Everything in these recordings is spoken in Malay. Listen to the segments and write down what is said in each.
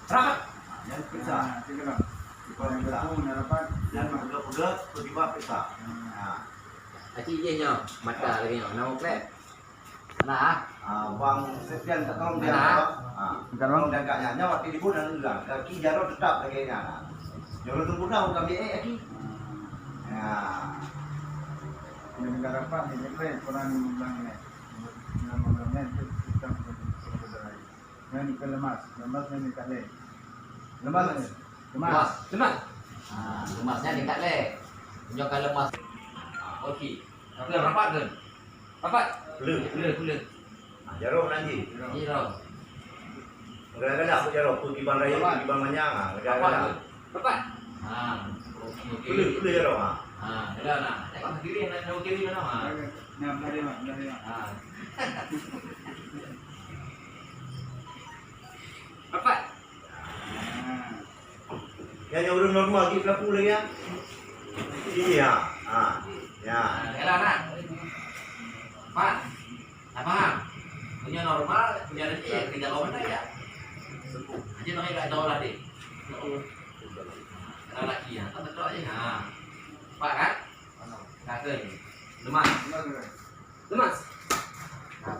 Rapat. Yang periksa. Yang betul, harapan. Yang pegat-pegat, tiba-tiba periksa. Aci je nyo, mata lagi nyo. Nama klep. Nah, Bang Sepian tak tolong dia. Bukan bang. Tolong agaknya nyawa di ibu dan enggak. Kaki jaro tetap lagi nya. Jaro tunggu dah kami aki. Ya. Yang harapan ini keren, kurang bilang ni. Nama itu kita bersaudara. Yang ini lemas ini kale. Lemas. lemas. Lemasnya dekat le. Tunjukkan lemas. Okey. Tapi rapat ke? Rapat. Kula. Jaro nanti. Jiro. Kadang-kadang aku jaro pergi bang raya, pergi bang manyang. Kadang-kadang. Rapat. Okey. Kula jaro. Dah nak. Tengok kiri nak kiri mana? Rapat. Yang orang normal lagi pelaku lagi ya. Ini ya. Ya. Dah nak. Pak. Apa? Punya normal, punya rezeki, kerja kau mana ya? Aja nak enggak tahu lah deh. Kalau laki ya, tak betul aja. Pak kan? Kagak. Lemas. Lemas.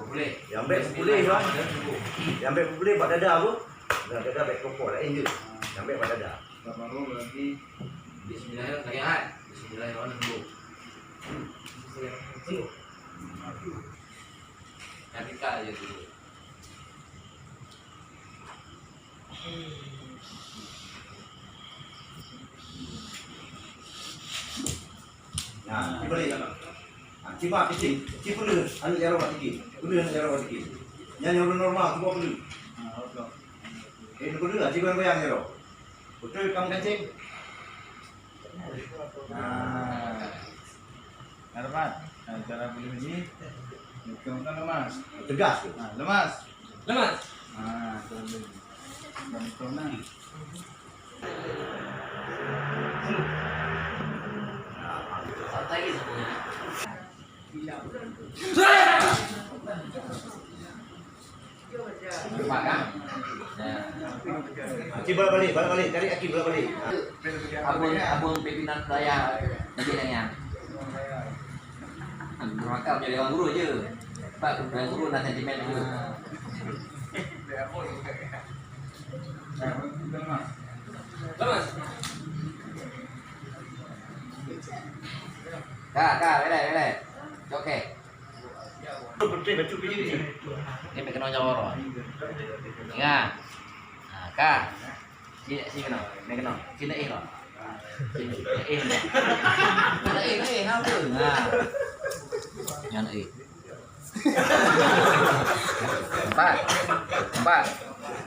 Boleh. Yang baik boleh bang. Yang baik boleh buat dada apa? Dada baik kopor lain je. Yang baik buat dada. Baru berarti Bismillahirrahmanirrahim. Bismillahirrahmanirrahim. Sembuh. Ketika aja dulu. Nah, dibalik. Cipa kecil, cipa dulu. Anu jaro sikit. Dulu anu jaro sikit. Yang orang normal tu buat dulu. Itu dulu lah, cipa goyang jaro. Betul kamu kancing. harapan. Cara boleh ini. Bukan lemas. Tegas tu. Lemas. Lemas. Betul. Betul nah. Santai lagi semuanya. Pak kan? Cipa balik, cari aki balik. Abang pimpinan saya bagiannya. Maka menjadi orang guru je. Pak, orang guru nak sentimen je. Lemas. Lemas. Boleh. Okey. Betul betul begini. Ini pakai kena jawara. Ingat. Kak. Sini kena. Ni kena. Sini lah. Sini. Apa? Yang Empat.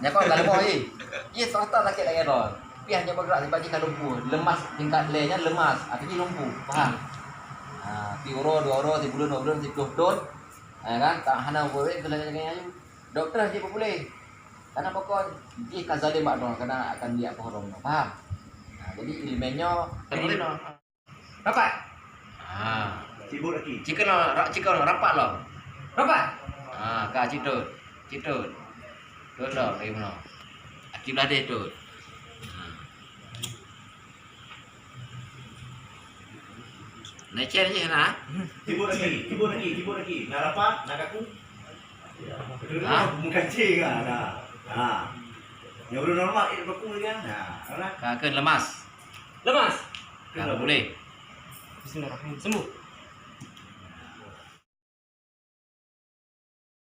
Ni kau kalau mau ni. Ye serta sakit lagi dah. Pian dia bergerak sebab dia lumpuh. Lemas tingkat lenya lemas. Artinya lumpuh. Faham? Pi dua oro, 3 bulan, 2 bulan, 10 tahun. Kan? Tak hana boleh kalau jangan ayu. Doktor aja boleh. Karena pokok dia kazalim mak dong karena akan dia pohon. Faham? Jadi ilmunya rapat. Cibut lagi. Chicken rapat lah. Rapat. Kak citut. Tuh dah lagi mana? Akib lah deh tuh. Necen je nak. Cibut lagi. Nak rapat, nak kaku. Bukan cing lah. Yang orang normal itu baku lagi kan. Kakak lemas. Lemas. Kalau boleh. Bismillahirrahmanirrahim. Sembuh.